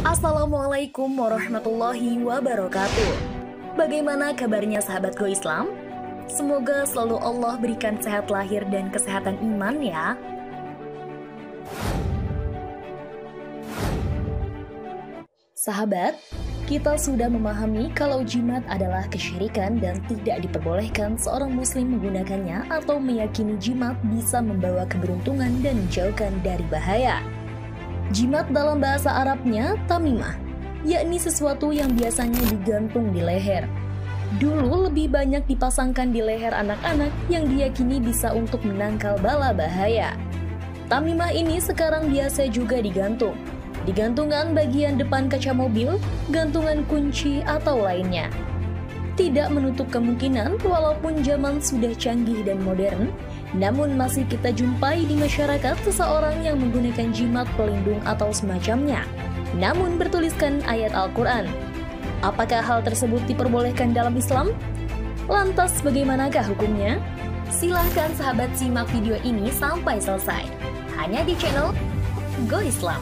Assalamualaikum warahmatullahi wabarakatuh. Bagaimana kabarnya sahabatku Islam? Semoga selalu Allah berikan sehat lahir dan kesehatan iman ya. Sahabat, kita sudah memahami kalau jimat adalah kesyirikan dan tidak diperbolehkan seorang muslim menggunakannya atau meyakini jimat bisa membawa keberuntungan dan menjauhkan dari bahaya. Jimat dalam bahasa Arabnya tamimah, yakni sesuatu yang biasanya digantung di leher. Dulu lebih banyak dipasangkan di leher anak-anak yang diyakini bisa untuk menangkal bala bahaya. Tamimah ini sekarang biasa juga digantung. Digantungkan bagian depan kaca mobil, gantungan kunci atau lainnya. Tidak menutup kemungkinan walaupun zaman sudah canggih dan modern, namun masih kita jumpai di masyarakat seseorang yang menggunakan jimat pelindung atau semacamnya, namun bertuliskan ayat Al-Quran. Apakah hal tersebut diperbolehkan dalam Islam? Lantas bagaimanakah hukumnya? Silahkan sahabat simak video ini sampai selesai, hanya di channel Go Islam.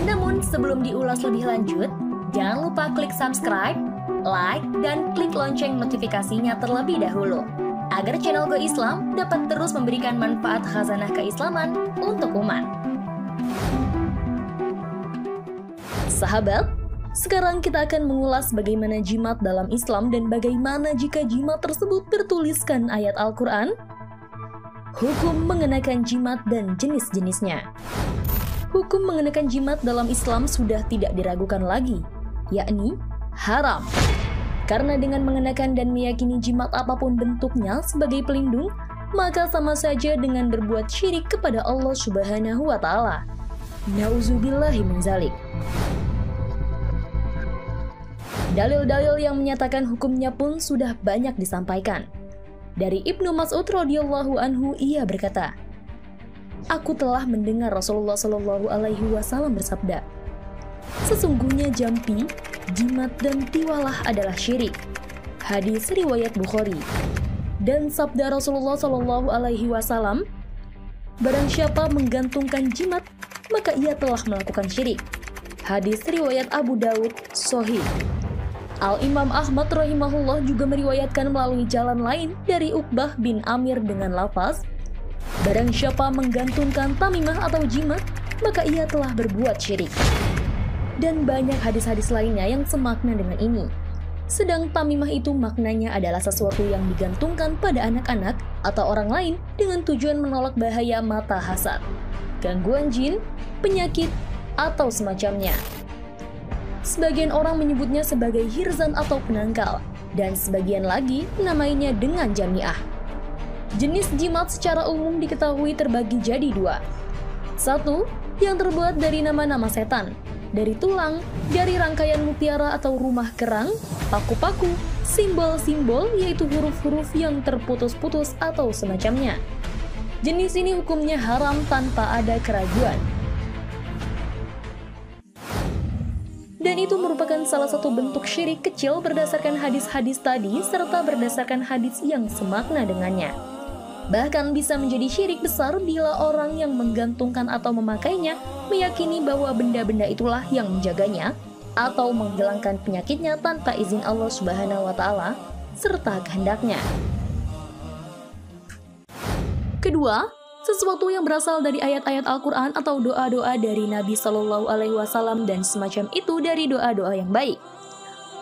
Namun sebelum diulas lebih lanjut, jangan lupa klik subscribe, like, dan klik lonceng notifikasinya terlebih dahulu, agar channel Go Islam dapat terus memberikan manfaat khazanah keislaman untuk umat. Sahabat, sekarang kita akan mengulas bagaimana jimat dalam Islam dan bagaimana jika jimat tersebut bertuliskan ayat Al-Quran, hukum mengenakan jimat dan jenis-jenisnya. Hukum mengenakan jimat dalam Islam sudah tidak diragukan lagi, yakni haram. Karena dengan mengenakan dan meyakini jimat apapun bentuknya sebagai pelindung, maka sama saja dengan berbuat syirik kepada Allah Subhanahu wa Ta'ala. Nauzubillahi min zalik. Dalil-dalil yang menyatakan hukumnya pun sudah banyak disampaikan. Dari Ibnu Mas'ud radhiyallahu anhu, ia berkata, "Aku telah mendengar Rasulullah Shallallahu alaihi wasallam bersabda, sesungguhnya jampi, jimat, dan tiwalah adalah syirik." Hadis riwayat Bukhari. Dan sabda Rasulullah Shallallahu alaihi wasallam, "Barang siapa menggantungkan jimat, maka ia telah melakukan syirik." Hadis riwayat Abu Daud Sahih. Al-Imam Ahmad rahimahullah juga meriwayatkan melalui jalan lain dari Uqbah bin Amir dengan lafaz, "Barang siapa menggantungkan tamimah atau jimat, maka ia telah berbuat syirik." Dan banyak hadis-hadis lainnya yang semakna dengan ini. Sedang tamimah itu maknanya adalah sesuatu yang digantungkan pada anak-anak atau orang lain dengan tujuan menolak bahaya mata hasad, gangguan jin, penyakit, atau semacamnya. Sebagian orang menyebutnya sebagai hirzan atau penangkal, dan sebagian lagi menamainya dengan jamiah. Jenis jimat secara umum diketahui terbagi jadi dua. Satu, yang terbuat dari nama-nama setan, dari tulang, dari rangkaian mutiara atau rumah kerang, paku-paku, simbol-simbol yaitu huruf-huruf yang terputus-putus atau semacamnya. Jenis ini hukumnya haram tanpa ada keraguan. Dan itu merupakan salah satu bentuk syirik kecil berdasarkan hadis-hadis tadi serta berdasarkan hadis yang semakna dengannya. Bahkan bisa menjadi syirik besar bila orang yang menggantungkan atau memakainya meyakini bahwa benda-benda itulah yang menjaganya atau menghilangkan penyakitnya tanpa izin Allah Subhanahu wa Ta'ala serta kehendaknya. Kedua, sesuatu yang berasal dari ayat-ayat Al-Quran atau doa-doa dari Nabi Shallallahu alaihi wasallam dan semacam itu dari doa-doa yang baik.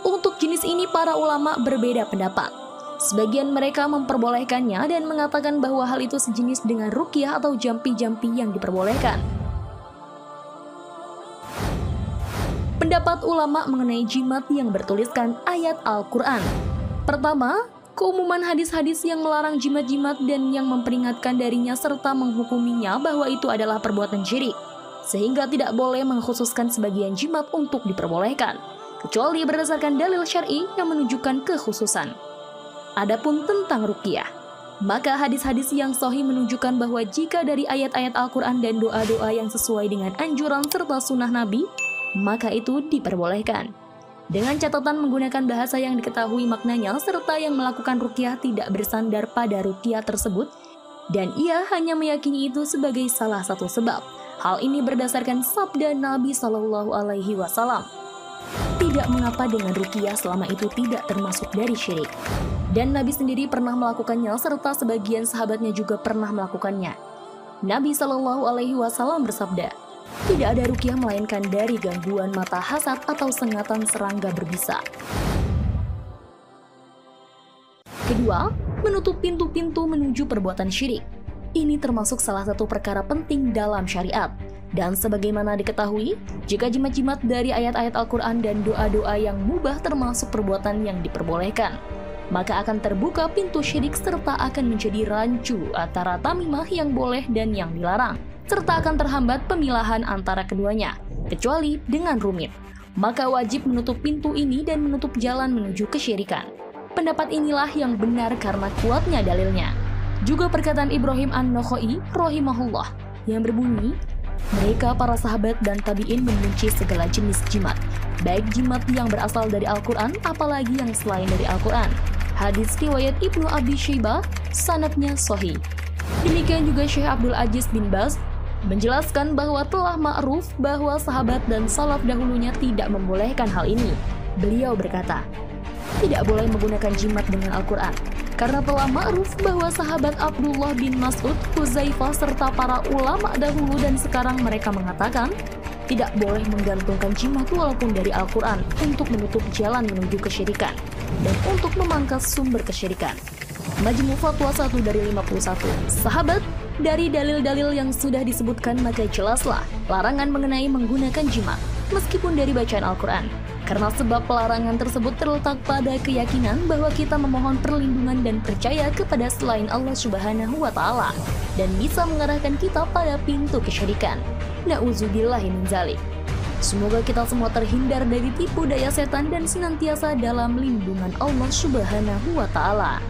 Untuk jenis ini para ulama berbeda pendapat. Sebagian mereka memperbolehkannya dan mengatakan bahwa hal itu sejenis dengan ruqyah atau jampi-jampi yang diperbolehkan. Pendapat ulama mengenai jimat yang bertuliskan ayat Al-Quran. Pertama, keumuman hadis-hadis yang melarang jimat-jimat dan yang memperingatkan darinya serta menghukuminya bahwa itu adalah perbuatan syirik, sehingga tidak boleh mengkhususkan sebagian jimat untuk diperbolehkan, kecuali berdasarkan dalil syar'i yang menunjukkan kekhususan. Adapun tentang ruqyah, maka hadis-hadis yang sahih menunjukkan bahwa jika dari ayat-ayat Al-Quran dan doa-doa yang sesuai dengan anjuran serta sunnah Nabi, maka itu diperbolehkan. Dengan catatan menggunakan bahasa yang diketahui maknanya serta yang melakukan ruqyah tidak bersandar pada ruqyah tersebut, dan ia hanya meyakini itu sebagai salah satu sebab Hal ini berdasarkan sabda Nabi Shallallahu Alaihi Wasallam. Tidak mengapa dengan ruqyah selama itu tidak termasuk dari syirik. Dan Nabi sendiri pernah melakukannya serta sebagian sahabatnya juga pernah melakukannya. Nabi Shallallahu Alaihi Wasallam bersabda, tidak ada ruqyah melainkan dari gangguan mata hasad atau sengatan serangga berbisa. Kedua, menutup pintu-pintu menuju perbuatan syirik. Ini termasuk salah satu perkara penting dalam syariat. Dan sebagaimana diketahui, jika jimat-jimat dari ayat-ayat Al-Quran dan doa-doa yang mubah termasuk perbuatan yang diperbolehkan, maka akan terbuka pintu syirik serta akan menjadi rancu antara tamimah yang boleh dan yang dilarang, serta akan terhambat pemilahan antara keduanya, kecuali dengan rumit. Maka wajib menutup pintu ini dan menutup jalan menuju kesyirikan. Pendapat inilah yang benar karena kuatnya dalilnya. Juga perkataan Ibrahim An-Nakhai rahimahullah yang berbunyi, mereka para sahabat dan tabi'in membenci segala jenis jimat, baik jimat yang berasal dari Al-Quran apalagi yang selain dari Al-Quran. Hadis riwayat Ibnu Abi Syaibah, sanadnya sahih. Demikian juga Syekh Abdul Aziz bin Baz menjelaskan bahwa telah ma'ruf bahwa sahabat dan salaf dahulunya tidak membolehkan hal ini. Beliau berkata, tidak boleh menggunakan jimat dengan Al-Quran, karena telah ma'ruf bahwa sahabat Abdullah bin Mas'ud, Huzaifah, serta para ulama dahulu dan sekarang mereka mengatakan, tidak boleh menggantungkan jimat walaupun dari Al-Quran untuk menutup jalan menuju kesyirikan dan untuk memangkas sumber kesyirikan. Majmu' Fatwa 1 dari 51. Sahabat, dari dalil-dalil yang sudah disebutkan maka jelaslah larangan mengenai menggunakan jimat, meskipun dari bacaan Al-Quran. Karena sebab pelarangan tersebut terletak pada keyakinan bahwa kita memohon perlindungan dan percaya kepada selain Allah Subhanahu wa Ta'ala dan bisa mengarahkan kita pada pintu kesyirikan. Na'udzubillahi min dzalik. Semoga kita semua terhindar dari tipu daya setan dan senantiasa dalam lindungan Allah Subhanahu wa Ta'ala.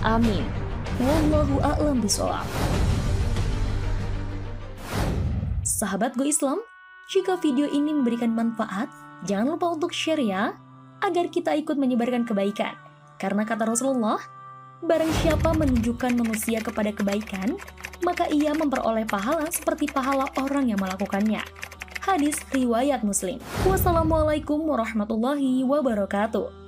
Amin. Wallahu a'lam bishawab. Sahabat Go Islam, jika video ini memberikan manfaat, jangan lupa untuk share ya, agar kita ikut menyebarkan kebaikan. Karena kata Rasulullah, barang siapa menunjukkan manusia kepada kebaikan, maka ia memperoleh pahala seperti pahala orang yang melakukannya. Hadis riwayat Muslim. Wassalamualaikum warahmatullahi wabarakatuh.